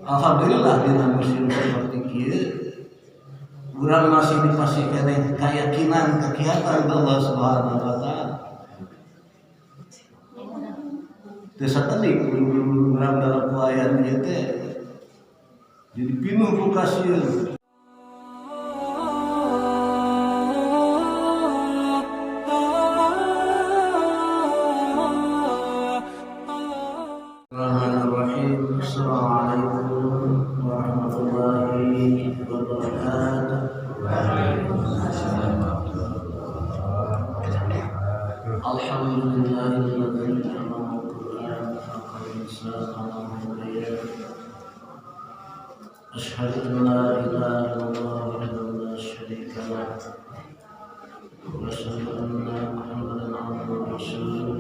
Alhamdulillah dina musim seperti kieu urang masih dipasihkan keyakinan kegiatan Allah Subhanahu wa taala. Teu satedik urang dalam kuayaan ieu teh jadi pinuh ku kasieun. Bismillahirrahmanirrahim. Assalamualaikum warahmatullahi wabarakatuh. Alhamdulillahilladzi an'ama al-Qur'an faqad insana hidayah. Asyhadu an la ilaha illallah wahdahu la syarika lah wa asyhadu anna Muhammadan abduhu wa rasuluh.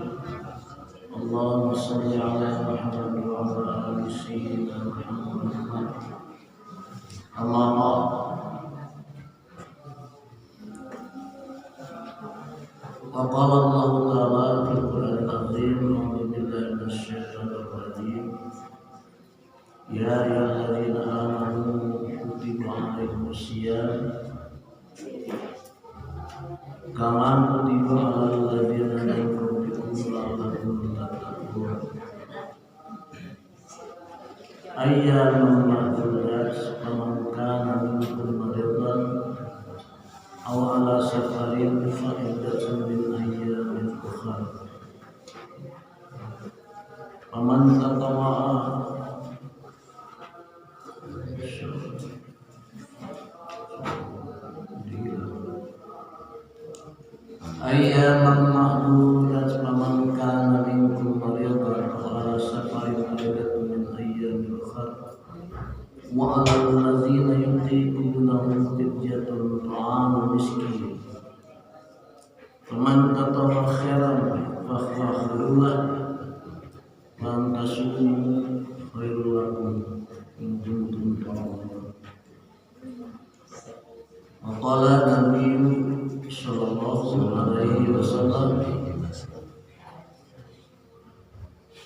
Allahumma shalli ala Muhammad wa ala ali sayyidina Muhammad. Amma ba'd. Wa qala Allah ta'ala fil Qur'anil azim, a'udzu billahi minasy syaithanir rajim. Ya ayyuhalladzina amanu kutiba 'alaikumus shiyam kama kutiba 'alal ladzina min qablikum la'allakum tattaqun. Ayyaman ma'dudat, faman kana minkum maridan aw 'ala safarin fa iddatun min ayyamin ukhra. Faman tatawwa'a ayyaman ma'dudat, faman kana minkum maridan aw 'ala safarin fa iddatun min ayyamin ukhra. Wa 'alal ladzina yutiqunahu fidyatun ta'amu miskin. Faman tatawwa khairan fa huwa khairun lahu wa an tasumu khairul lakum in kuntum ta'lamun. Wa qala Nabiyyu sallallahu alaihi wasallam,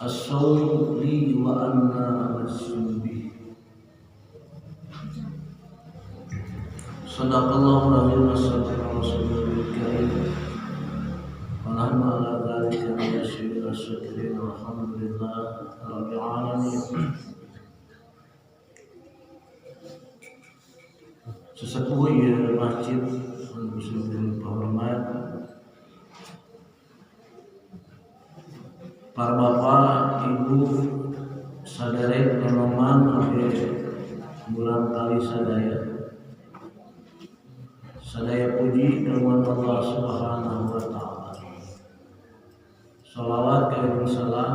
as-sawmu li wa anna ajzi bihi. Sadaqallahu al-azim wa sadaqa rasulul karim. Wa nahnu ala dzalika min asy-syakirin walhamdulillah rabbil alamin. Sesepuh ieu masjid muslimin terhormat, para bapak, ibu, saderek teman abdi bulan kali sadaya puji kepada Allah Subhanahu wa taala. Shalawat kaum salam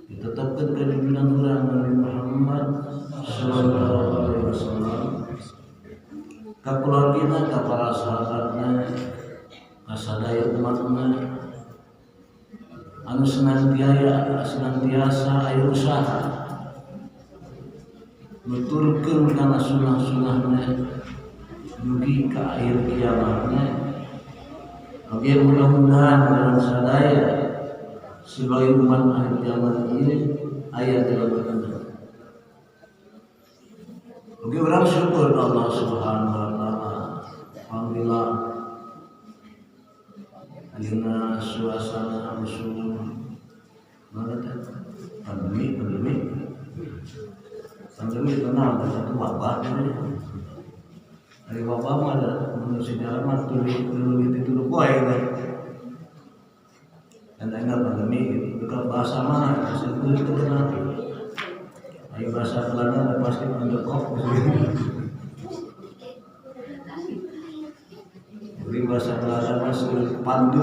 ditetapkan ke junjungan urang Nabi Muhammad sallallahu alaihi wasallam, ka keluargina, ka para sahabatna, ka sadaya umatna anu senantiasa aya usaha nuturkeun kana sunah-sunahna dugi ka akhir kiamatna. Oke, mudah-mudahan dalam sadaya sebagai umat akhir kiamat ini ayat dalam berkata. Oke, orang syukur Allah Subhanahu wa taala. Alhamdulillah ayeuna suasana musuh mana teh pandemi tenang, satu wabah ini. Dari wabah mah ada menurut sejarah mah tuluy poe teh. Dan enggak pandemi bukan bahasa mana disebut itu kenal. Ayo bahasa Belanda pasti mendekok. Jadi bahasa Belanda masih pandu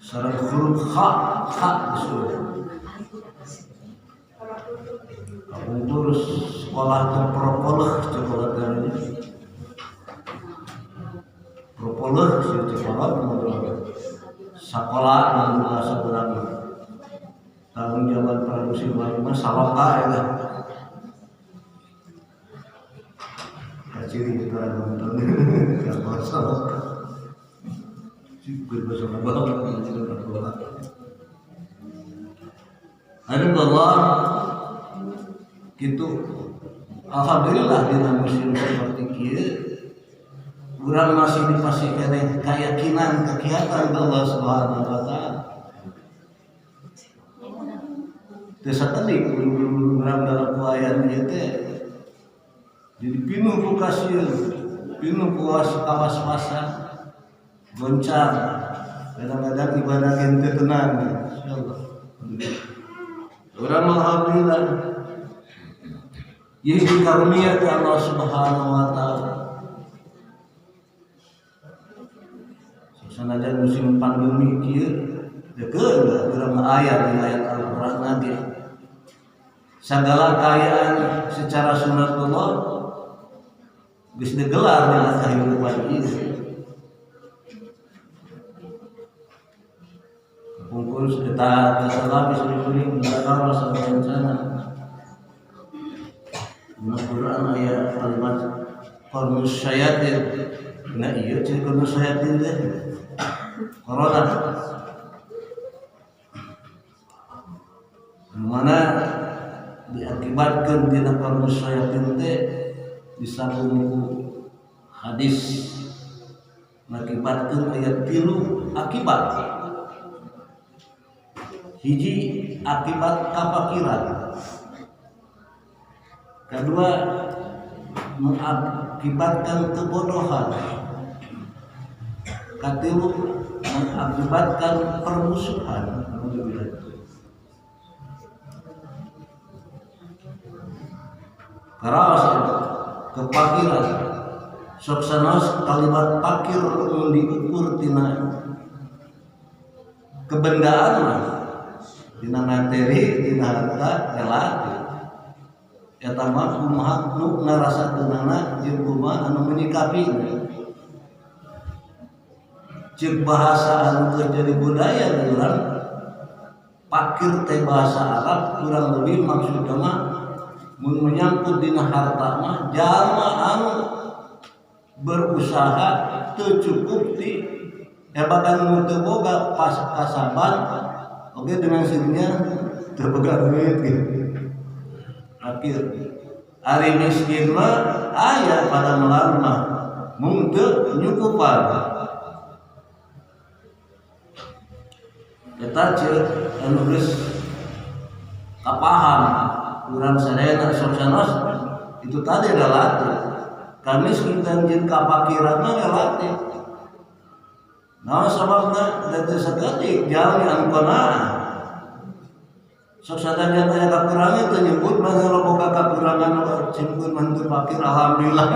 sareng huruf ha disuruh. Untuk sekolah terpropoleh sekolah dari propoleh sekolah sekolah dan bahasa Belanda. Tanggung jawab produksi mah saloka ya. Kaciri kita nonton kalau saloka. Juga bahasa Belanda. Allah gitu. Alhamdulillah dina musim seperti kieu urang masih dipasihkan keyakinan kegiatan Allah Subhanahu wa taala. Teu saeutik urang dalam kuayaan ieu teh jadi pinuh ku kasieun, pinuh ku kawas-wasan, goncang. Kadang-kadang ibadah ente tenang, insyaallah. Urang alhamdulillah ieu karunia ti Allah Subhanahu wa taala. Sanajan musim pandemi kieu dekeun urang aya di ayat Al-Qur'an nanti. Segala kekayaan secara sunatullah geus digelar dalam kehidupan ini. Kumpul sekitar kesalabis dikuling mendakwah sampai rencana. Al-Quran ayat kalimat qarnus syayatin. Nah iya ciri qarnus syayatin deh. Corona. Mana diakibatkan dina qarnus syayatin teh disambung hadis mengakibatkan ayat 3 akibat. Hiji akibat kafakiran, kedua mengakibatkan kebodohan, ketiga mengakibatkan permusuhan. Keras kepakiran, suksenas kalimat pakir diukur tina kebendaan mah. Dina materi, dina harta, relatif. Eta mah kumaha nu ngarasakeunana jeung kumaha anu menyikapinya. Ceuk bahasa anu jadi budaya di urang pakir teh bahasa Arab kurang lebih maksudna mah mun menyangkut dina harta mah jalma anu berusaha teu cukup di badan nu teu boga pas kasaban. Oke dengan sininya terpegang duit gitu. Akhir hari miskin mah aya pada melarma mung teu nyukupan. Eta ceuk anu geus kapaham urang sadayana suksenas itu tadi relatif. Kamiskin dan jeung kapakiran mah relatif. Nah sababna da teu saeutik jalmi anu qanaah. Sok sadaya aya kakurangan teu nyebut mah boga kakurangan simpun mantu fakir alhamdulillah.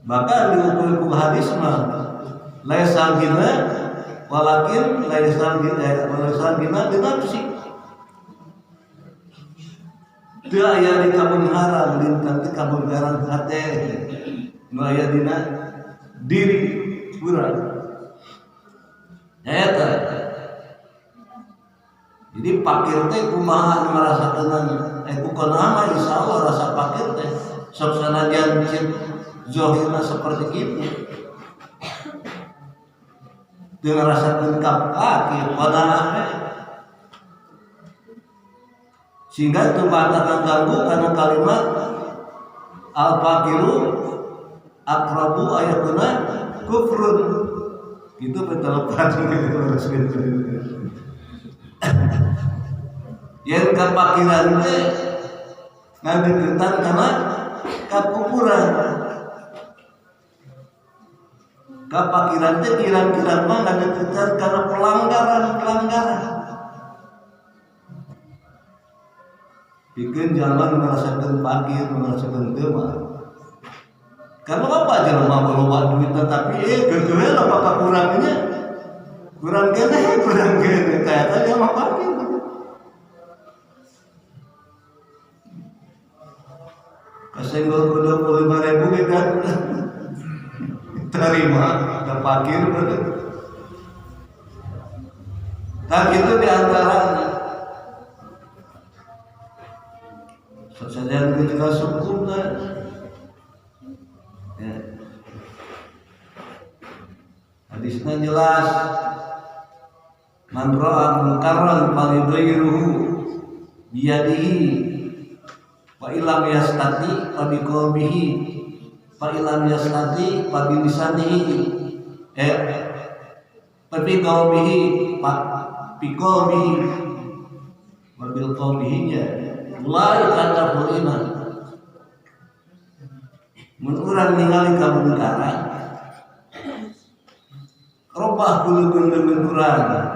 Bahkan diukur ku hadis mah laisal gina walakin laisal gina dinafsi. Teu aya di kabungaran lintang ti kabungaran hate. Nu aya dina diri urang. Eta. Jadi fakir teh kumaha ngarasakeun kunaha mah insyaallah rasa fakir teh sok sanajan zahirna seperti kitu. Teu ngarasakeun kaki kunaha sehingga teu batak ganggu karena kalimat al-faqiru akrabu ayatuna kufrun itu petelepan gitu. Yang kepakiran teh ngadeukeutan kana kakufuran. Kapakiran teh kira-kira mah ngadeukeutan kana pelanggaran. Pikeun jalan ngarasakeun fakir, ngarasakeun teu mah. Karena apa jelema loba duit tapi geugeuh apa kakurangnya? Kurang kene kayak aja mah fakir. Kasenggol 25.000 kan terima terpakir dan itu diantaranya sesajen juga syukur kan ya. Hadisnya jelas Man ra'a munkaran falyughayyirhu biyadihi wa illam yastati fa biqalbihi fa illam yastati fa bilisanihi fa biqalbihi fa biqalbihi wa biqalbihi ya mulai kata purina mun urang ningali kamungkaran robah kulukeun urang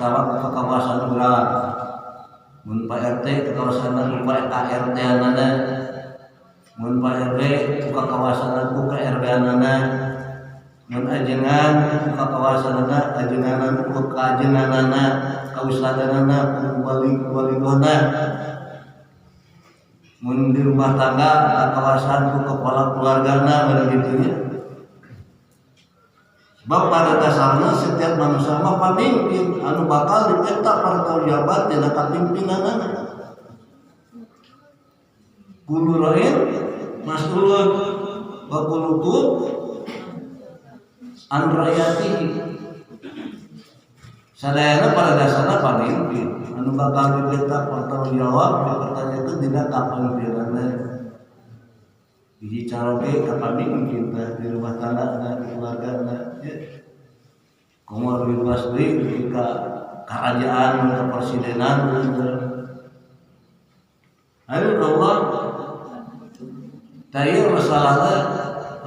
atawa ka kawasan urang mun Pak RT ka kawasan Pak RT anana mun Pak RW ka kawasan ku ka RW anana mun ajengan ku ka kawasan ajengan ku ka ajenganana kawisadanana ku wali-walina mun di rumah tangga ka kawasan ku kepala keluargana begitu. Sebab pada dasarnya setiap manusia mah pamimpin anu bakal dipetak para jabat dina kapimpinanana. Kulo rain mas'ulun wa kulukum an rakyatihi. Sadayana pada dasarnya pamimpin anu bakal dipetak para jawab dipertanyakan dina kapimpinanana. Biji caroge kapamimpin di rumah tangga dan keluarga ya. Komor bebas deui ketika kerajaan atau presidenan ayo Allah tayar masalahnya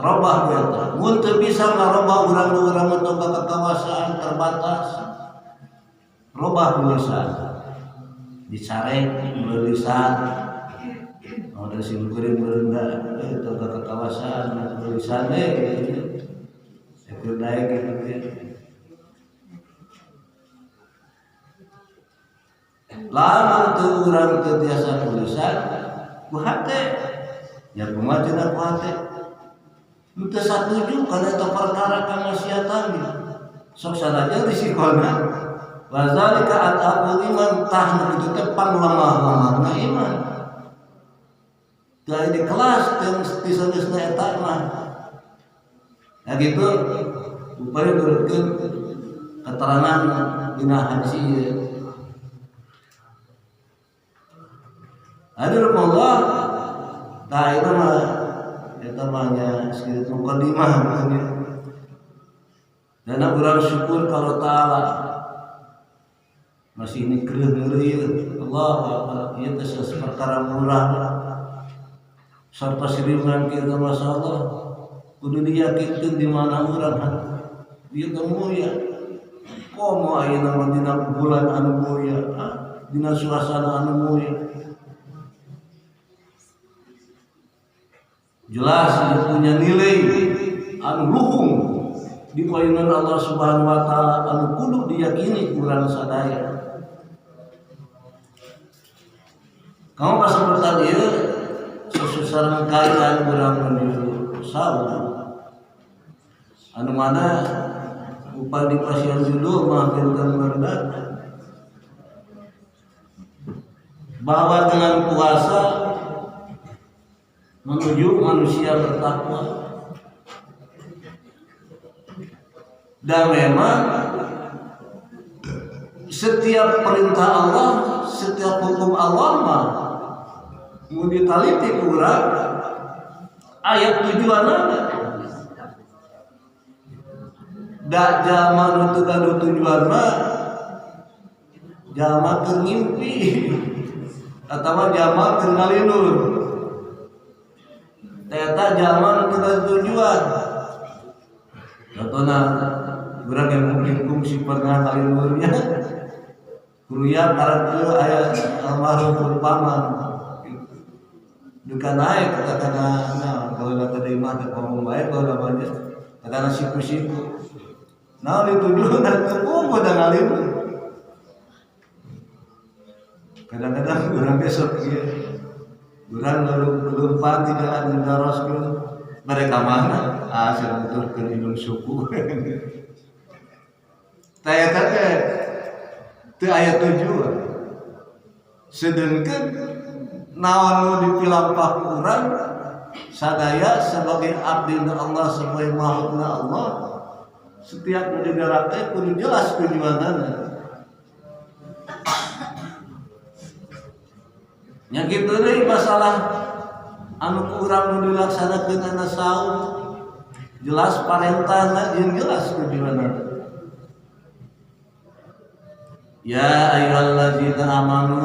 robah eta mun teu bisa ngarobah urang-urang untuk kekawasan terbatas robah tulisan dicarek tulisan ada simkurin berendah itu ke kawasan tulisannya ekor naik gitu lama tuh orang tuh biasa tulisan kuhate ya kumacana kuhate itu setuju karena itu perkara kemaksiatan sok saja risikona wazalika ataqul iman tahnu itu tepang lemah-lemahna iman dari di kelas yang bisa-bisa etak mah ya gitu upaya berikut keterangan dina hadis hadir Allah nah itu mah itu mahnya sekitar mukadimah makanya dan urang syukur kalau ta'ala masih ini kereuh-kereuh Allah ieu teh perkara murah sarta siriman kita masalah kudu diyakinkan di mana urang ieu teh mulia komo ayeuna dina bulan anu mulia dina suasana anu mulia jelas dia punya nilai anu luhung di payunan Allah Subhanahu wa taala anu kudu diyakini urang sadaya. Kamu pas seperti ieu sesusaran kaitan urang menuju sauna anu mana upah di pasien judul maafkan merda bahwa dengan puasa menuju manusia bertakwa dan memang setiap perintah Allah setiap hukum Allah mah mau ditaliti kurang ayat tujuannya dak zaman untuk gaduh tujuan mah zaman ngimpi atau zaman ngalindur ternyata zaman untuk gaduh tujuan contohnya urang yang mungkin fungsi pernah ngalinurnya kuruya karena ayat almarhum paman duka naik kata-kata kalau kata imah tak ngomong baik kalau namanya kata siku-siku nah ditujuh dan tepung pada ngalim kadang-kadang orang besok ya orang belum pati jalan mendaroskan mereka mana saya betul hidung suku tanya-tanya itu ayat tujuan sedangkan naon dipilampah urang sadaya sebagai abdi Allah sebagai makhlukna Allah setiap negara teh kudu jelas tujuanana. Nya kitu deui masalah anu ku urang nu dilaksanakeun ana saum jelas parentahna jeung jelas tujuanana. Ya ayyuhallazina amanu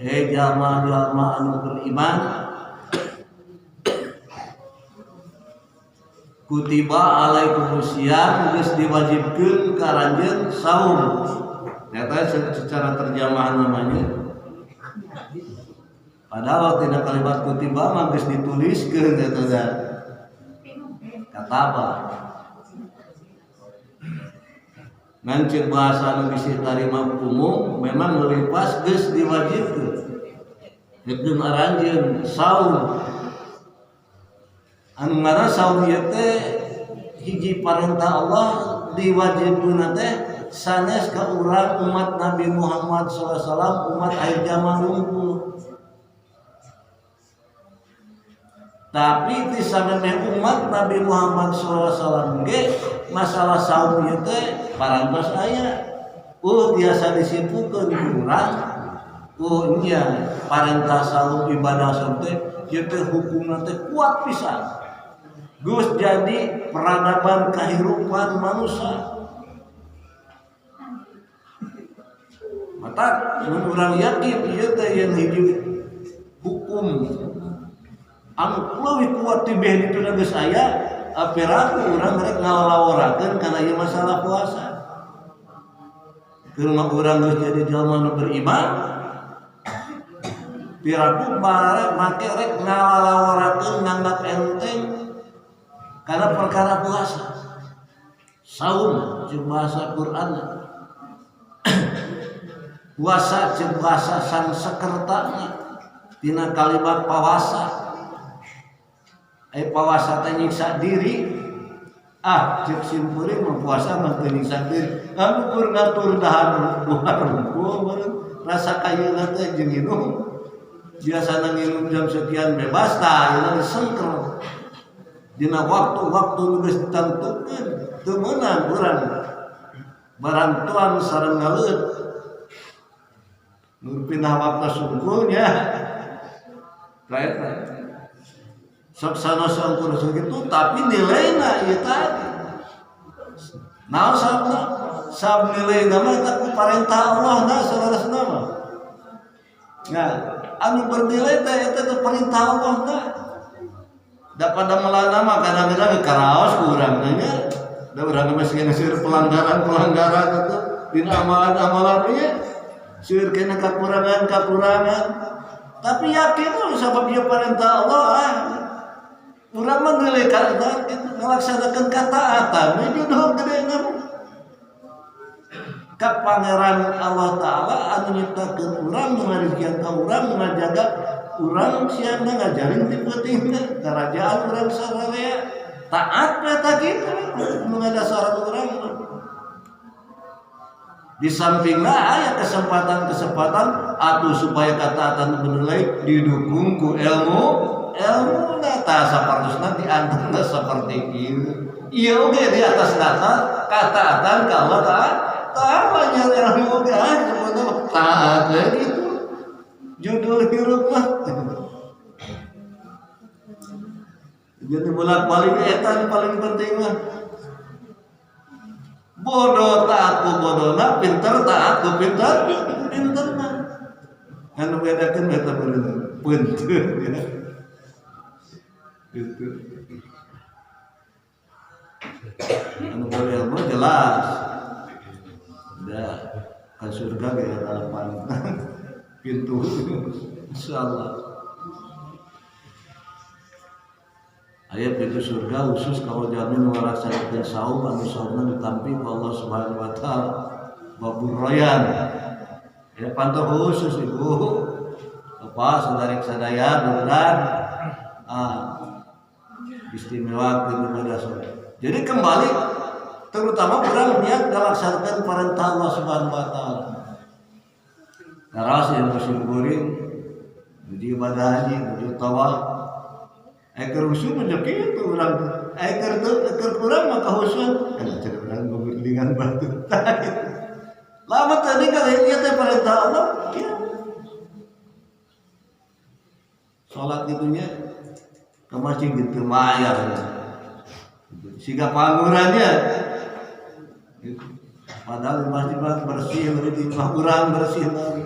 jalma-jalma anu beriman kutiba alaikumusiyam geus diwajibkeun ka ranjeun saum. Eta secara terjemahan namanya. Padahal tidak kalimat kutiba mah geus dituliskeun eta teh. Kataba. Ngancik bahasa anu bisi tarima umum memang leuwih pas geus diwajibkeun. Dikeun aranjeun saum. Anu ngaranna saum ieu teh hiji parentah Allah diwajibkeun teh sanes ka urang umat Nabi Muhammad SAW umat akhir zaman unggul. Tapi di samemeh umat Nabi Muhammad SAW ge masalah saum ieu teh parantos aya. Biasa disipukeun urang. Nya parentah saum ibadah saum teh ieu teh hukumna teh kuat pisan. Geus jadi peradaban kahirupan manusia. Mata mun urang yakin ieu teh yang hiji hukum anu leuwih kuat tibeh dituna geus aya apiraku urang rek ngalawarakeun kana ieu masalah puasa. Keur mah urang geus jadi jalma nu beriman piraku bare make rek ngalawarakeun nganggap enteng kana perkara puasa. Saum jeung bahasa Quran puasa jeung bahasa Sanskertana tina kalimat pawasa. Pawasa teh nyiksa diri. Cek simpureun mah puasa mah teu nyiksa diri. Anu keur ngatur dahan buah rasa kayeuna teh jeung nginum. Biasana nginum jam sekian bebas tah ieu disengkel. Dina waktu-waktu nu geus ditentukeun teu meunang urang barantuan sareng ngaleut. Nur pindah waktu sungkulnya. Kayak sok sanosa ukur segitu tapi nilainya ieu tadi. Naon sabna? Sab nilaina mah eta ku parentah Allah na saudara-saudara mah. Nah, anu bernilai teh eta teh perintah Allah na. Da pada melana mah kadang-kadang karaos ku urang teh nya. Da urang mah sieun pelanggaran-pelanggaran itu dina amalan-amalan ieu. Sieun kena kakurangan. Tapi yakin sabab ieu perintah Allah urang mah nilai kata itu ngalaksanakeun kataatan jodoh gede nama ka pangeran Allah Ta'ala anu nyiptakeun urang ngarizkian ka urang ngajaga urang siana ngajarin ti pentingna karajaan urang sararea taat eta kitu nu ngadasaran urang. Di sampingna aya kesempatan atuh supaya kataatan bernilai didukung ku ilmu data sapartosna diantara seperti itu. Iya oke di atas data kataatan ka Allah Ta'ala nya ilmu oge sebenarnya taat gitu. Judul hirup mah. Jadi bolak-balik eta paling penting mah. Bodoh taat ku bodohna, pinter taat ku pinterna. Anu bedakeun eta beunteun ya. Itu. Anu boleh mah jelas. Udah ke surga ge harapan. Pintu insyaallah. Aya pintu surga khusus kalau jamin melaksanakan saum anu saumna ditampi ku Allah Subhanahu wa taala. Babur royan. Ya pantau khusus ibu. Apa saudara sadaya bulan istimewa ibadah salat. Jadi kembali terutama orang niat melaksanakan perintah Allah Subhanahu wa taala. Karas yang bersyukurin di ibadah haji, di tawaf. Kerusuh menjadi itu orang Keur kurang maka khusyuk kana cenah dengan batu. Lama tadi kalau ieu teh perintah Allah, ya. Salat gitunya ke masjid gitu mayar. Siga pangurannya. Padahal di masjid bersih, di kurang bersih lagi.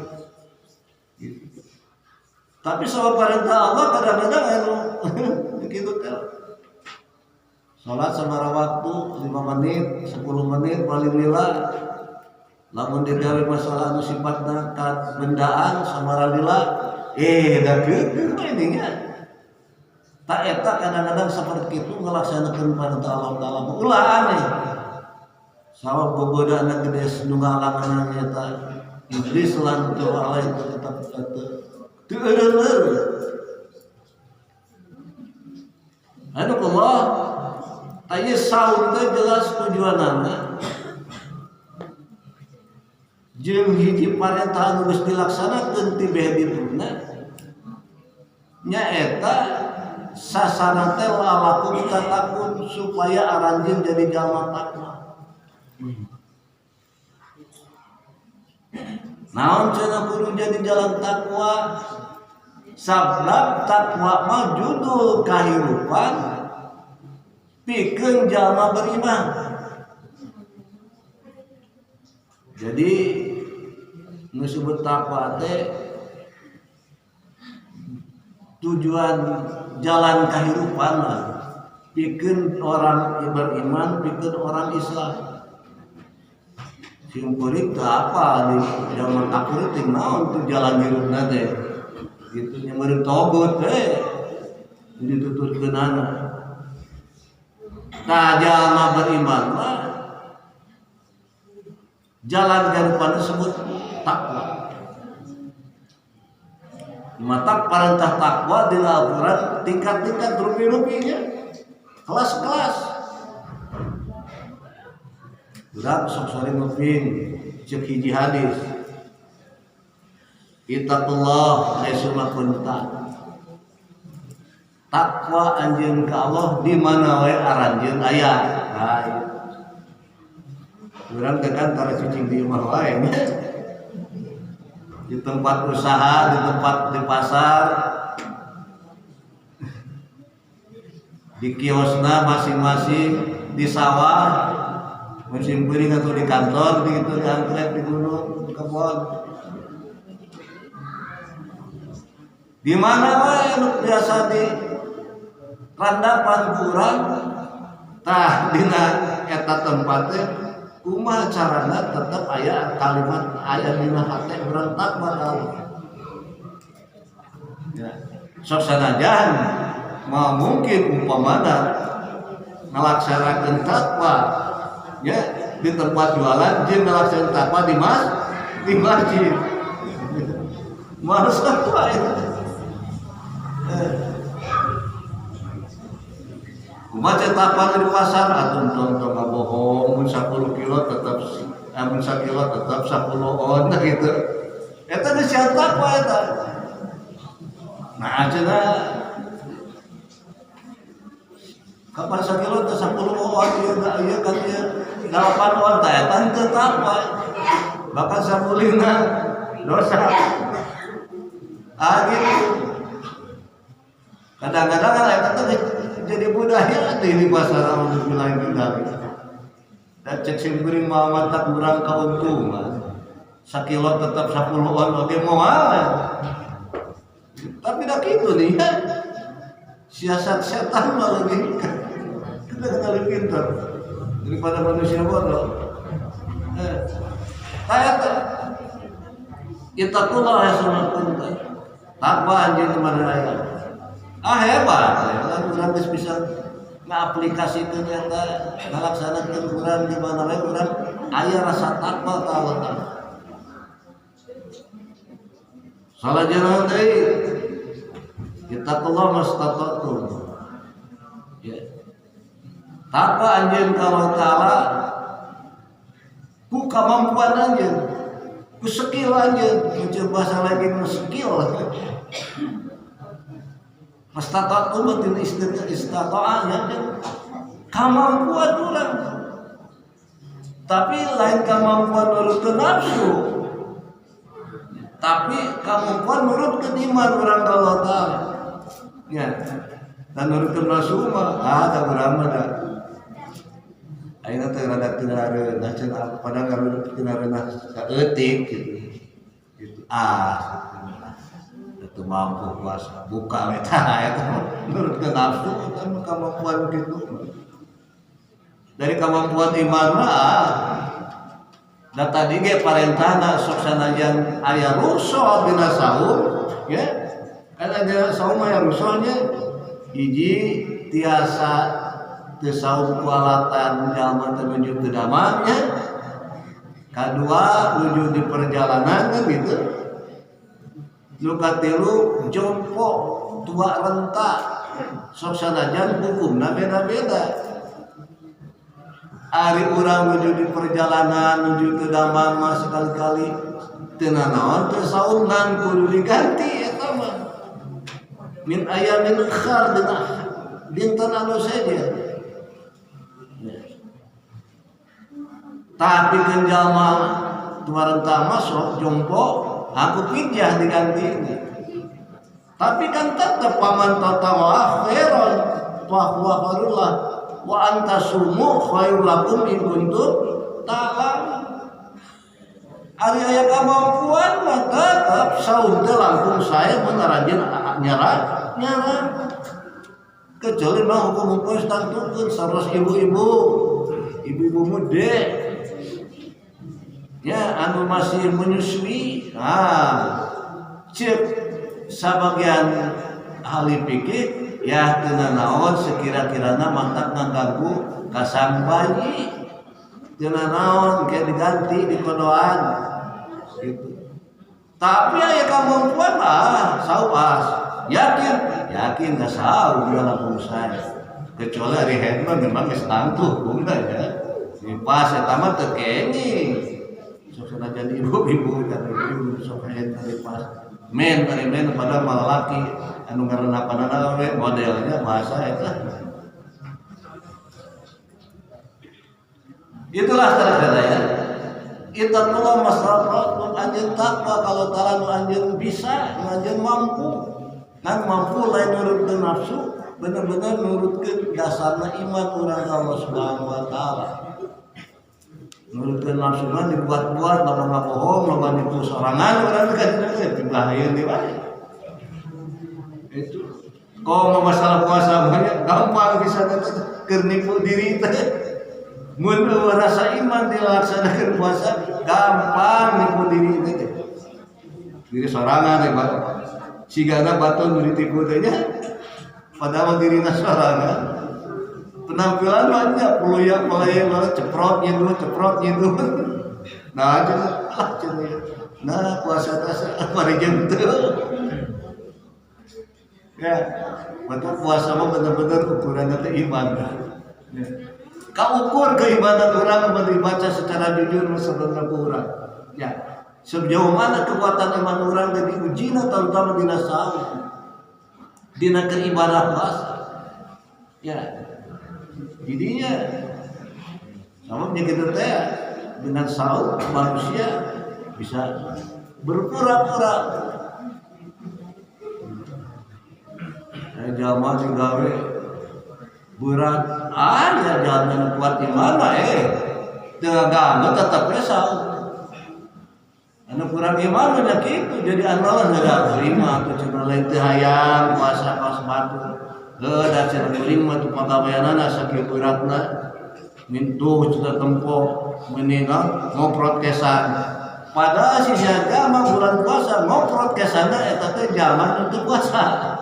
Gitu. Tapi soal perintah Allah kadang-kadang begitu kan. Salat sabaraha waktu 5 menit, 10 menit paling lila. Lamun digawe masalah anu sifatna bendaan sabaraha lila, da keur ini nya. Tak eta kadang-kadang seperti itu ngelaksanakeun perintah Allah Taala ulah aneh. Sawab bobodaana gede nu ngalangan eta iblis lan teu Allah itu tetap teu eureun. Anu kumaha? Aya saum teh jelas tujuanana. Jeung hiji parentah anu geus dilaksanakeun ti behedituna nyaeta sasaran teh lalaku tatakun supaya aranjeun jadi jalma takwa. Naon cenah kudu jadi jalan takwa? Sabab takwa mah judul kahirupan pikeun jalma beriman. Jadi nu disebut takwa teh tujuan jalan kehidupan lah, pikeun orang beriman, pikeun orang Islam. Simpurik teh apa di zaman akhir teh naon tuh jalan hirupna teh. Gitu nya meureun togut teh dituturkeunana. Tah jalma beriman mah jalan kehidupan disebut takwa. Mata perintah takwa di Al-Quran tingkat-tingkat rupi-rupinya, kelas-kelas. Urang sok sore nguping cek hiji hadis. Ittaqullah haitsu ma kunta. Takwa anjeun ka Allah di mana we aranjeun aya. Nah, urang teh kan tara cicing di imah wae. Di tempat usaha, di tempat di pasar, di kiosna masing-masing, di sawah, musim piring atau di kantor, begitu di angkret, di gunung, di kebun. Di mana wae biasa di randapan kurang, tah dina eta tempatnya. Kumaha carana tetep aya kalimat aya dina hate urang takwa Allah. Ya. Sok sanajan mah mungkin umpamana ngalaksanakeun takwa ya di tempat jualan jeung ngalaksanakeun takwa di masjid. Harus takwa itu. Kumaha takwa di pasar atau contoh bohong mun 10 kilo tetap mun 1 kilo tetap 10 on gitu. Eta geus takwa eta. Nah cenah kapan 1 kilo teh 10 on ieu kan ieu 8 on teh eta teu takwa. Bahkan sapulina dosa. Gitu. Kadang-kadang eta teh jadi budaya di pasar untuk wilayah kita. Dan cek simkuring mah tak kurang keuntungan. 1 kilo tetap 10 on oge moal. Tapi dah gitu nih ya. Siasat setan malah lebih kita lebih pintar daripada manusia bodoh. Kayak ittaqullah ya sunatun. Takwa anjeun kemana aya. Hebat ya, urang geus bisa ngaplikasikeun eta ngalaksanakeun urang di mana we urang aya rasa takwa ka Allah Taala. Salajana deui ittaqullah mastata'tum. Ya. Takwa anjeun ka Allah Taala ku kamampuan anjeun, ku skill anjeun, mun bahasa lagi ku skill. Mastata'tum tin istita'ah ya. kemampuan orang. Tapi lain kemampuan nurut ke nafsu. Tapi kemampuan nurut ke iman orang Allah Ta'ala. Ya. Dan nurut ke nafsu mah ada urang mah da. Ayeuna teh rada teu ngareunah cenah pada ngareureut teu ngareunah saeutik gitu. Gitu. Itu mampu puasa buka eta eta nurut ke nafsu kan kemampuan gitu. Dari kemampuan iman mah da tadi ge parentahna sok sanajan aya rusuh dina saum ya kan ada saum aya rusuhnya hiji tiasa teu saum ku alatan jalma teu nuju teu damangnya kadua nuju di perjalanan kan gitu nu katilu jompo tua renta sok sanajan hukumna beda-beda. Ari urang menuju di perjalanan menuju ke damang mah sekali-kali teu nanaon teu saungan kudu diganti eta mah min ayamin ukhar dinten anu saja. Tapi keun jalma tumarenta masuk jompo aku pinjah diganti ini. Tapi kan tetep paman tatawa khairan wa huwa khairullah wa antasumu khairul lakum in kuntum ta'lamun. Ari aya kemampuan mah tetep saum teh langkung sae mun rajin nyarah. Kecuali mah hukum-hukum tantukeun saros ibu-ibu muda. Ya anu masih menyusui. Cek sabagian ahli fikih ya teu naon sekira-kirana mantap nganggu ka sang bayi teu naon ge diganti di kodoan gitu. Tapi aya kemampuan mah sauas yakin nggak salah dalam urusan kecuali hari handmah memang geus nangtuh bunda ya di pas eta mah teu kenging sok sanajan ibu-ibu sok handmah di pas men pada laki anu ngarenapanana we modelnya bahasa eta. Itulah cara ya. Kita pula masyarakat anjeun takwa kalau tara nu anjeun bisa, nu anjeun mampu. Kan mampu lain nurut ke nafsu, bener-bener nurut ke dasarna iman urang Allah Subhanahu wa taala. Nurut ke nafsu mah dibuat-buat lamun bohong, lamun nipu sorangan urang kan dibahayeun di wae. Itu kok masalah puasa banyak gampang bisa keur nipu diri teh. Mun rasa iman dilaksanakeun puasa gampang nipu diri teh. Diri sorangan teh sigana batur ditipu teh nya. Padahal dirina sorangan. Penampilan banyak puluya pelaya ceprot nyeduh. Nah cenah. Nah puasa teh parejeun teu. Ya, betul puasa mah benar-benar ukurannya teh iman. Ya. Kaukur keimanan orang yang dibaca secara jujur sebenarnya kurang. Ya, sejauh mana kekuatan iman orang dan diujinya terutama dina saum, dina keibadah puasa. Ya, jadinya sama begitu teh dengan saum manusia bisa berpura-pura. Jamaah digawe berat ya jangan kuat iman teu ganggu tetep we saum anu kurang iman nya kitu jadi andalan da terima atuh cenah lain teu hayang puasa pas batu da cenah kuring mah teu pagaweanana sakieu beratna mintuh cenah tempo meunina ngoprot kesan padahal si jaga mah bulan puasa ngoprot kesana eta teh zaman untuk puasa.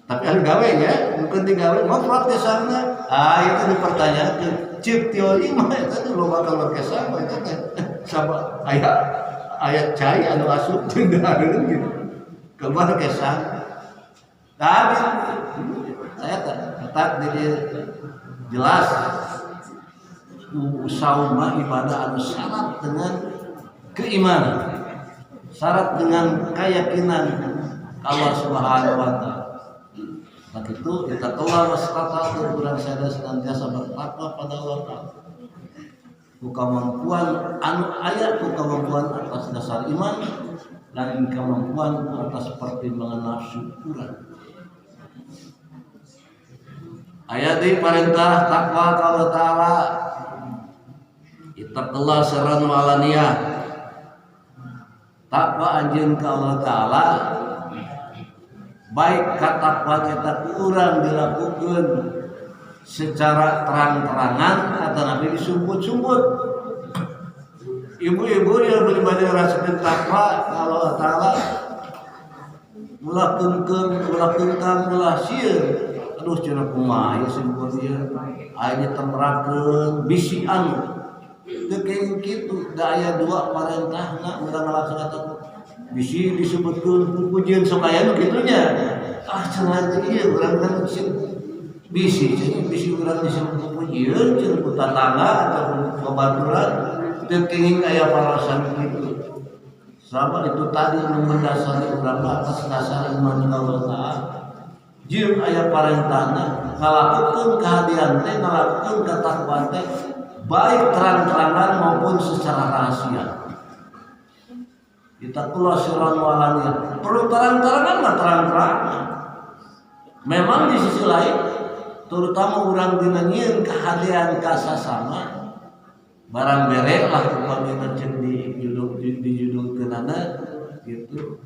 Tapi ahli gawe ya, mungkin digawe mau protesana. Itu dipertanyakan. Cip teori mah itu lo bakal berkesan, itu kan sama ayat cai anu asup cendareun gitu. Keluar kesan. Tapi saya tetap jadi jelas usaha ibadah anu syarat dengan keimanan, syarat dengan keyakinan Allah Subhanahu wa taala. Nah itu kita keluar masyarakat kurang sadar senantiasa bertakwa pada Allah Ta'ala. Kemampuan ayat kemampuan atas dasar iman dan kemampuan atas pertimbangan nafsu kurang. Ayat di perintah takwa Allah Ta'ala ittaqullah sirran wa alaniyah. Takwa anjeun ka Allah Ta'ala baik katakwa kita kurang dilakukan secara terang-terangan atau nabi disumput-sumput. Ibu-ibu yang beribadah rasakan takwa Allah Ta'ala melakukan sieun. Aduh cenah kumaha ya simpun ieu aya temerakeun bisi anu teu kenging kitu da aya dua parentahna urang ngalaksanakeun bisi disebutkeun pujian sok aya nu kitunya cenah ieu urang kan bisi urang disebut pujian cenah ku tatangga ataupun babaturan teu kenging aya parasan kitu sama itu tadi mendasari urang atas dasar iman ka Allah Ta'ala. Jeung aya parentahna ngalakukeun kahadian teh ngalakukeun katakwaan teh baik terang-terangan maupun secara rahasia. Kita kula sirran walanya perlu terang-terangan mah terang-terangan. Memang di sisi lain terutama urang dina nyieun kahadian ka sasama barang bere lah upamina ceuk dijudulkeunana gitu.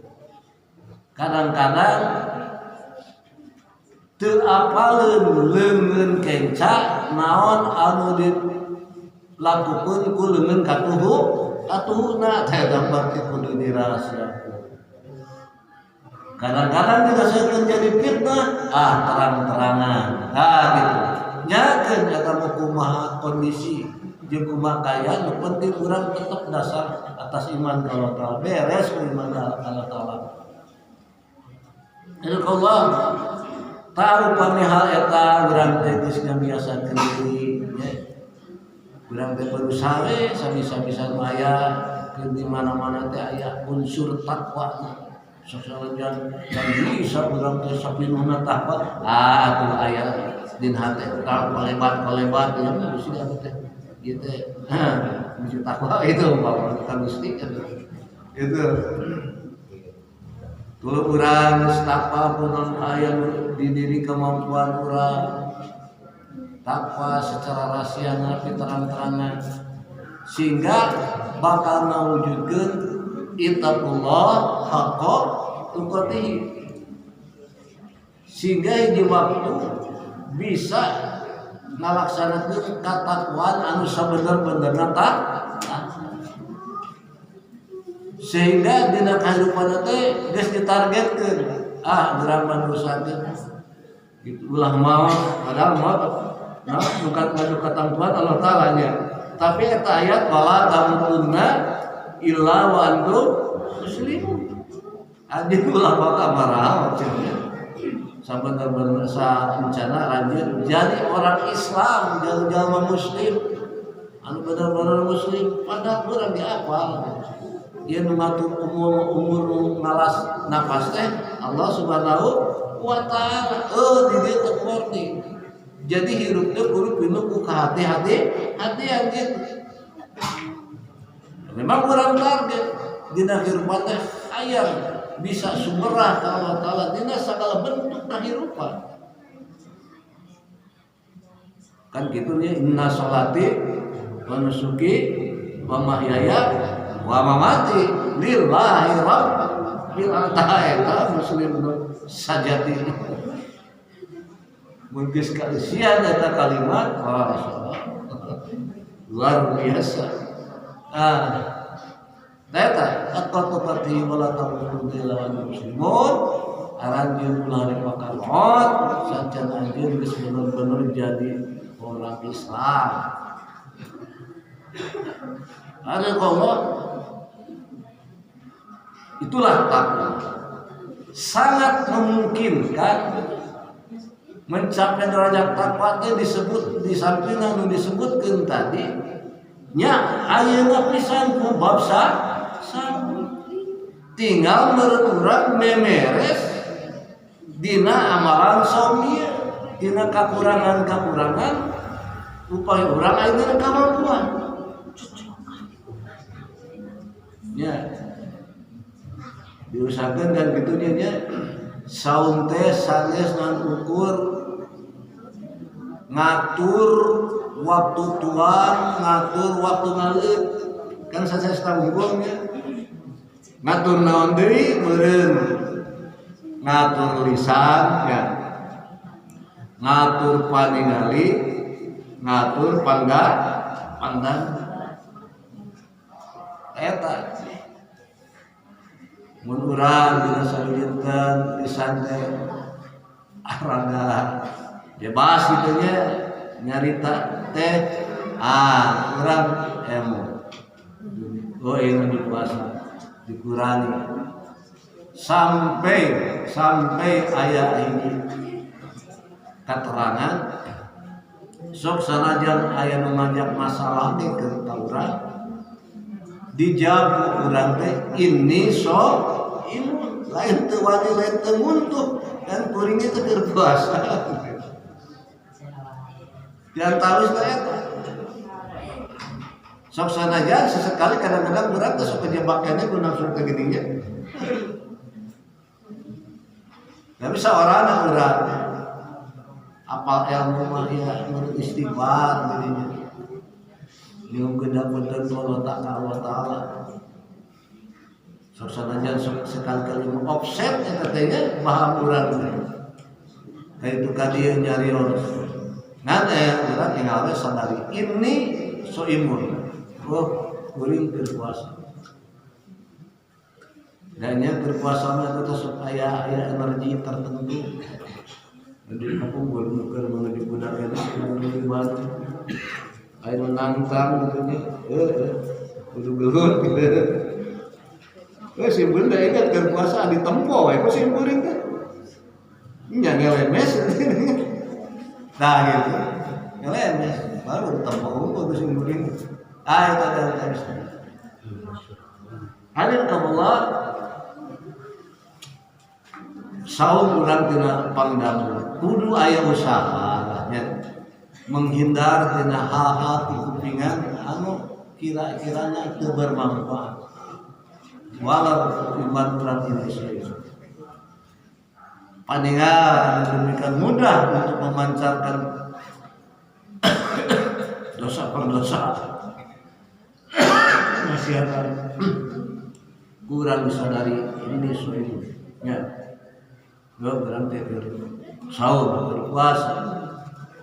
Kadang-kadang teu apaleun leungeun kenca naon anu dilakukeun ku leungeun katuhuna teh berarti kudu dirahasiakeun. Kadang-kadang dirasakeun jadi fitnah terang-terangan gitu. Nyakeun eta mah kumaha kondisi jeung kumaha kaya nu penting urang tetep dasar atas iman ka Allah Ta'ala beres ku iman ka Allah Ta'ala. Allah tahu pami hal eta urang teh geus ngabiasakeun deui nya. Urang teh berusaha we sabisa-bisa aya di mana-mana teh aya unsur takwa. Sasalajan dan bisa urang teh sapinuhna takwa atuh aya din hate tah kolebat ya mesti atuh teh ieu teh mesti takwa itu umpama kan mesti itu. Kalau urang takwa pun aya di diri kemampuan urang takwa secara rahasia tapi terang-terangan sehingga bakal mewujudkeun ittaqullah haqqa tuqatih sehingga hiji waktu bisa ngalaksanakeun katakwaan anu sabener-benerna sehingga dina kahidupan teh geus ditargetkeun urang manusia teh gitu ulah mau padahal mau bukan maju ka Tuhan Allah Ta'ala nya tapi eta ayat wala tamutunna illa wa antum muslimun anjeun ulah bakal maraha cenah sabener-bener rencana lanjut jadi orang Islam jalma muslim anu bener-bener muslim padahal urang diapal. Dia mengatur umur ngalas nafas teh Allah Subhanahu wa Ta'ala di dieu teu ngerti. Jadi hirup teh kudu pinuh ku hati anjeun. Memang urang target dina hirupan teh hayang bisa sumerah ka Allah Ta'ala dina sagala bentuk kahirupan. Kan kitu nya inna sholati wa nusuki wa mahyaya wa mamati lillahi rabbil alamin muslim sajati mun geus kaeusian eta kalimat luar biasa eta at-taqati wala taqutu lawan muslimun aran jeung ulah dipakan maut sajan anjeun geus bener-bener jadi orang Islam. Ada Allah itulah takwa sangat memungkinkan mencapai derajat takwa teh disebut di samping anu disebutkeun tadi nya ayeuna pisan ku bab tinggal meureun urang memeres dina amalan saumnya, dina kakurangan upaya urang aya dina kemampuan. Ya. Diusahakeun kan kitu nya saum teh sanes ngan ukur ngatur waktu tuan, ngatur waktu ngaleut. Kan sasaesta unggulnya. Ngatur naon deui meureun ngatur lisan ya. Ngatur paningali, ngatur pandang. Eta mun urang dina salujeutkeun lisan teh rada bebas kitu nya nyarita teh urang emo. Oh ini dikuasa dikurangi sampai aya ini keterangan sok sanajan aya nu ngajak masalah teh ke Taurat dijawab urang teh ini sok ilmu lain teu wani lain teu muntuh dan kuring teh keur puasa diantaris teh eta sok sanajan sesekali kadang-kadang urang teh sok kejebakannya ku nafsu kegedinya. Tapi seorang urang apal ilmu mah ya menurut istighfar geunya. Nyuhun kedapunten Allah Ta'ala. Sok sanajan sekali-kali offset eta teh nya paham urang teh. Kaitu ka dieu nyarios. Ngan urang tinggal we sadari ini so imun. Oh, kuring berpuasa. Dan yang berpuasa itu supaya energi tertentu. Jadi aku bermuka menuju budaya ini baru. Ayo nantang gitu kudu gelut gitu. Si benda ingat berpuasa di tempo, aku sih kuring kan. Nya ngelemes. Nah gitu. Ngelemes baru tempo aku sih kuring. Itu ada hadis. Hadir Allah saum urang tina pangdamu kudu aya usaha menghindar tina hal-hal di kupingan anu kira-kiranya teu bermanfaat walau iman urang Indonesia paningan demikian mudah untuk memancarkan dosa per dosa masyarakat kurang disadari ini soalnya gak berarti saum berpuasa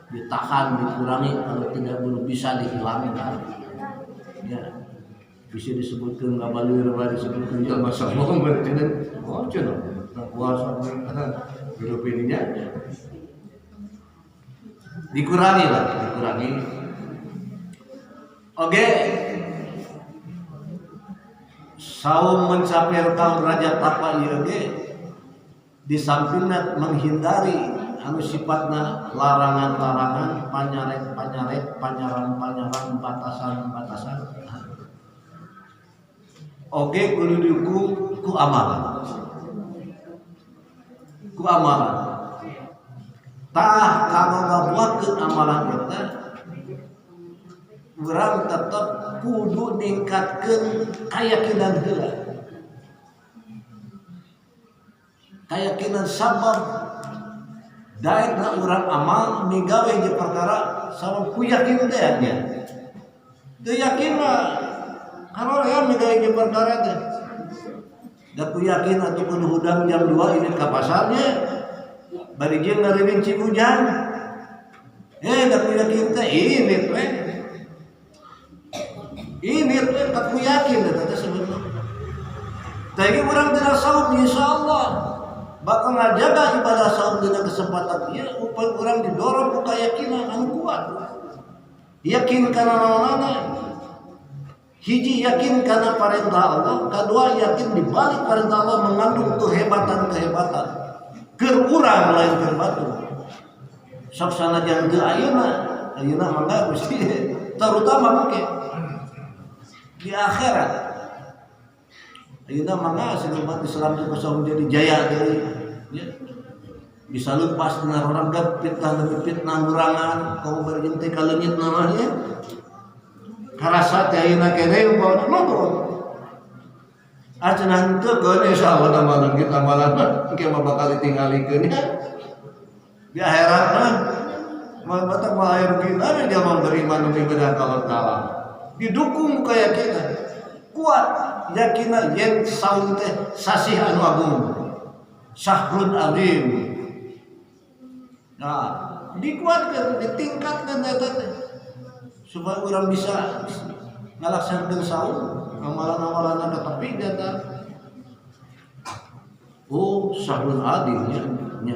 ditahan dikurangi kalau tidak belum bisa dihilangkan ya bisa disebutkan nggak balik disebutkan jual masa bohong berarti dan puasa hidup ininya dikurangi. Oke. Saum mencapai tahun Rajab apa ieu ge di sampingna menghindari anu sifatna larangan-larangan, panyaret-panyaret, panyaran-panyaran, batasan-batasan. Oge kudu diukur ku amalan. Tah kalau ngabuatkeun amalan eta urang tetep kudu ningkatkeun keyakinan heula. Keyakinan sabab daekna urang amal migawe je perkara sabab ku yakin teh nya. Teu yakin mah karorean migawe je perkara teh. Da ku yakin ataupun hudang jam 2 ini ka pasarnya bari jeung ngeureun Cibujan. Da ku yakin teh ini teh. Ini teh tak ku yakin teh sebenarnya. Tapi urang dina saum insyaallah bakal ngajaga ibadah saum dina kesempatan ieu upaya urang didorong ku keyakinan anu kuat. Yakin kana naonana? Hiji yakin kana perintah Allah, kadua yakin di balik perintah Allah mengandung kehebatan-kehebatan. Keur urang lain keur batu. Sok sanajan teu ayeuna mangga Gusti terutama make di akhirat. Ayeuna mangga umat Islam itu bisa menjadi jaya deui. Ya. bisa lepas dengan orang fitnah nurangan kau berjenti ka leungit namanya karasa teh ayeuna keneh umpama nubrun acenah henteu keun insyaallah tambah leungit tambah lama engke mah bakal ditinggalikeun ya di akhirat mah mata mah air gina dia mah beriman beribadah ka Allah taala didukung keyakinan kuat yakinan yen saum teh sasih anu agung syahrul azim. Nah, dikuatkan, ditingkatkan eta teh supaya orang bisa ngalaksanakeun saum, amalan-amalan tetapi data. Oh, syahrul adil nya.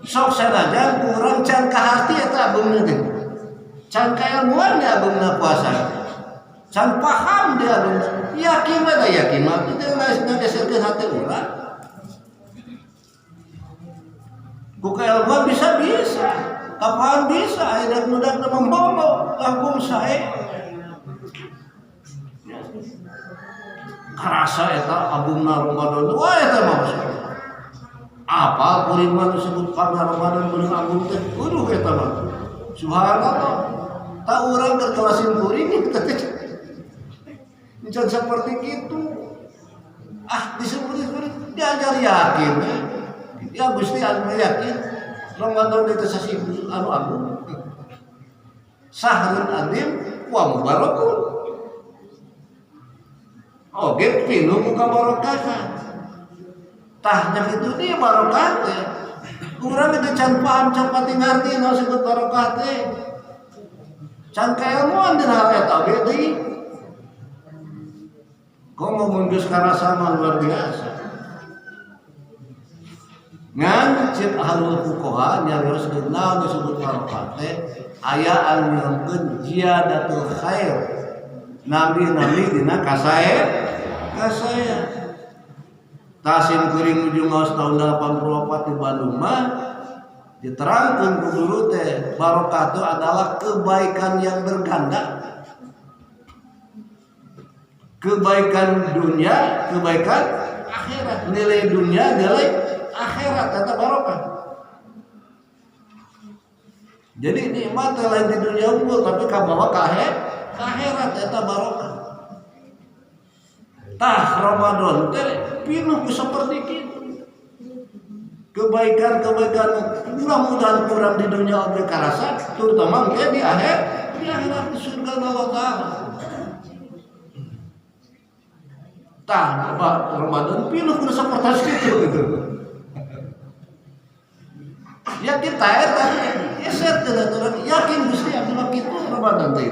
Sok sanajan urang can ka hati eta beungna teh. Can ka ilmuan dia beungna puasa. Can paham dia beungna. Yakin we da yakin mah teu ngageserkeun hati urang. Buka ilmu bisa, kapan bisa, ayat mudah membawa langkung saya. Karasa eta abungna Ramadan, wah eta mah apa kuring mah disebut karena Ramadan bener agung teh, eta mah. Subhanallah, tak urang berkelasin kuring kita teh. Jangan seperti itu. Disebut diajar yakin. Ya Gusti anu yakin Ramadan itu sasi anu agung sahrul azim wa mubarakun oge pinuh muka barokah tahnya itu dia barokah teh urang itu can paham can pati ngarti naon disebut barokah teh can kailmuan dina hal eta oge deui komo mun geus karasa mah luar biasa. Ngan cip ahlul fuqaha nyarioskeun naon disebut barokah teh aya anu nyieunkeun ziyadatul khair nabi dina kasaya tasim kuring nuju ngaos tahun 84 di Bandung mah diterangkeun ku guru teh barokah itu adalah kebaikan yang berganda kebaikan dunia kebaikan akhirat nilai dunia nilai akhirat kata barokah. Jadi nikmat lain di dunia unggul tapi kabawa ka akhirat eta barokah. Tah Ramadan teh pinuh ku saperti kitu. Kebaikan-kebaikan mudah-mudahan kurang di dunia oge karasa terutama ge di akhirat di surga Allah taala. Tah Ramadan pinuh ku saperti kitu gitu. Ya kita eta geser teh aturan yakin Gusti anu kitu Ramadan teh.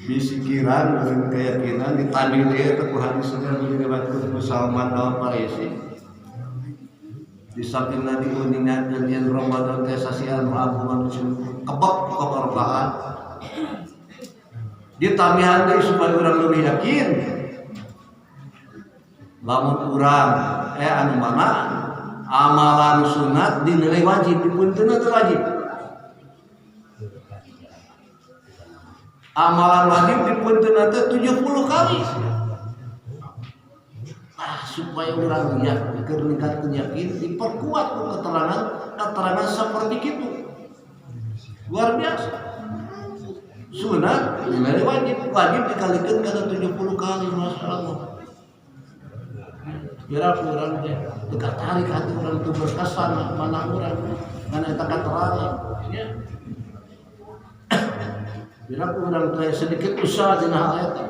Bisikiran dan keyakinan ditanding dia teh ku hadis yang diriwayatkeun ku Salman Al-Farisi. Di sampingna diuningakeun yen Ramadan teh sasian agung kebek keberkahan. Ditamihan deui supaya urang leuwih yakin. Lamun urang anu mana amalan sunat dinilai wajib dipuntenna teu wajib amalan wajib dipuntenna teh 70 kali supaya urang yakin keur ningkatkeun yakin diperkuat ku keterangan seperti itu luar biasa sunat dinilai wajib dikalikeun kana 70 kali masyaallah. Kira kurang dia dekat tarik hati orang itu berkesan mana orang mana tak keterangan ya. Kira kurang itu sedikit usaha di hal itu.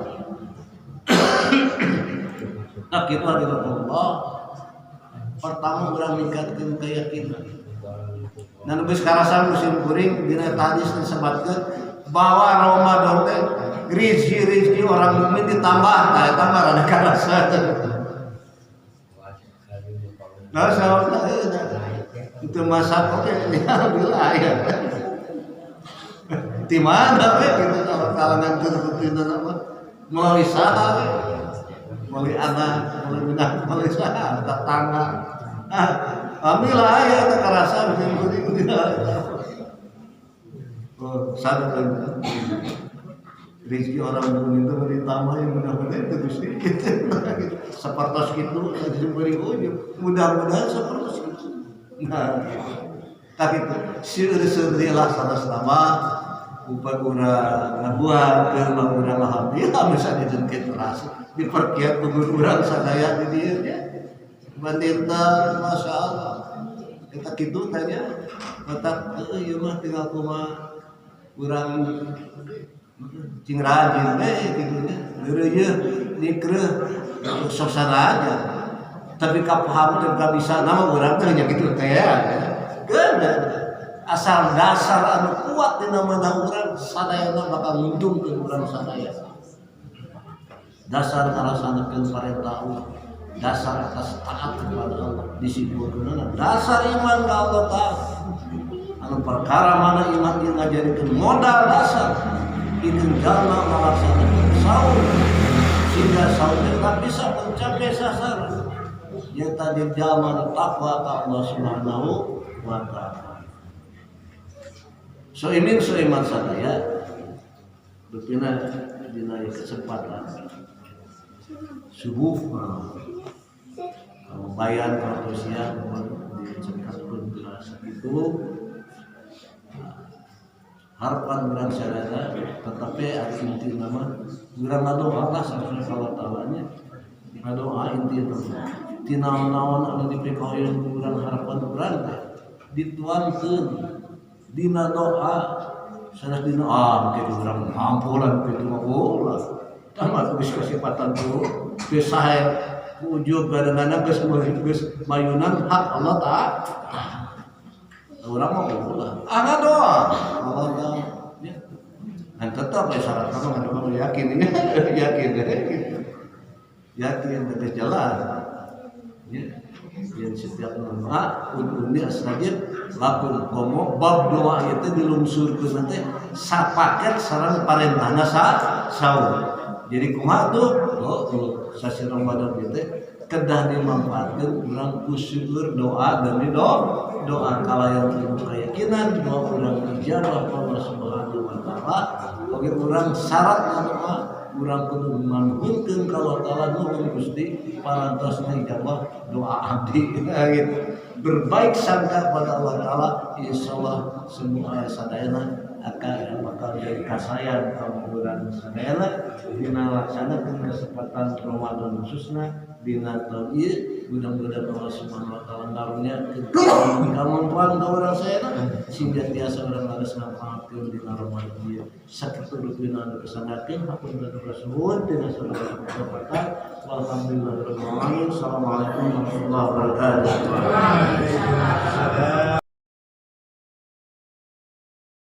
Nah kita adalah Allah. Pertama orang meningkatkan keyakinan. Dan lebih sekarang musim kuring dina hadis disebutkan bahwa Ramadan teh rizki orang mukmin ditambah, tambah ada karasa. Nah, sahabat itu masa oke, alhamdulillah ya. Di mana gitu kalangan tertentu apa melalui saha, melalui anak, melalui saha, tetangga. Alhamdulillah ya terasa mungkin tidak. Oh, sadar rezeki orang mukmin itu ditambah yang mudah-mudahan itu sedikit. Sepertos gitu, diberi ujung. Mudah-mudahan sepertos gitu. Nah, tak itu seueur-seueur dia lah sama upah urang ngabuat ke urang alhamdulillah misalnya dengkeun ras diperkiat kudu urang sadaya di dieu nya. Bandita masyaallah. Kita kitu tanya matak ieu mah tinggal kumaha urang cing rajin kitu nya. Geureuh nikreuh sosana aja. Tapi kapaham dan kabisa nama urang teh nya kitu teh ya. Geuna asal dasar anu kuat di nama urang sadayana bakal nguntungkeun urang sadaya. Dasar ngalaksanakeun parentah Allah, dasar atas taat kepada Allah disimpulkeun dasar iman ka Allah Ta'ala. Anu perkara mana iman ieu ngajadikeun modal dasar pikeun jalma ngalaksanakeun saum sehingga saum eta bisa mencapai sasaran. Yang tadi jalma takwa ka Allah Subhanahu wa Ta'ala. Soiman sadaya bepina dina kesempatan subuh bayan atau siang dicekapkeun kelas itu harapan urang sadaya tetapi inti nama urang ngadoa Allah subhanahu wa ta'ala-nya ngadoa inti ti naon-naon anu dipikaweun urang harapan urang teh dituankeun dina doa sanes dina kitu urang ampulan kitu mah ulah tamat geus kesempatan tuh geus sae ujug kadang-kadang geus mayunan hak Allah Ta'ala urang mah ulah doa Allah Ta'ala dan tetap syarat kamu yakin yakin geus jalan ya yang setiap doa undi asnajib lakun komo bab doa itu dilungsurkeun nanti sapaket sareng parentahna saum. Jadi kumaha tuh? Sasi Ramadan itu kedah dimanfaatkeun urang kuseueur doa demi doa kalayan ilmu keyakinan doa urang ijabah Allah Subhanahu wa Ta'ala. Oge urang syarat doa urang kudu manhunkeun ka Allah Ta'ala nuhun Gusti parantosna ijabah doa abdi gitu. Berbaik sangka pada Allah Ta'ala insyaallah semua sadayana akan bakal jadi kasayan kaum urang sadayana dina laksanakeun kesempatan Ramadan khususna dina taun ieu mudah-mudahan Allah Subhanahu wa Ta'ala ngaruniakeun kamampuan ka urang sadayana sehingga tiasa urang laras ngapangakeun dina Ramadan ieu sakitu rupina anu kesanakeun hapunten rasul dina saudara kesempatan walhamdulillahirabbil alamin. Assalamualaikum warahmatullahi wabarakatuh.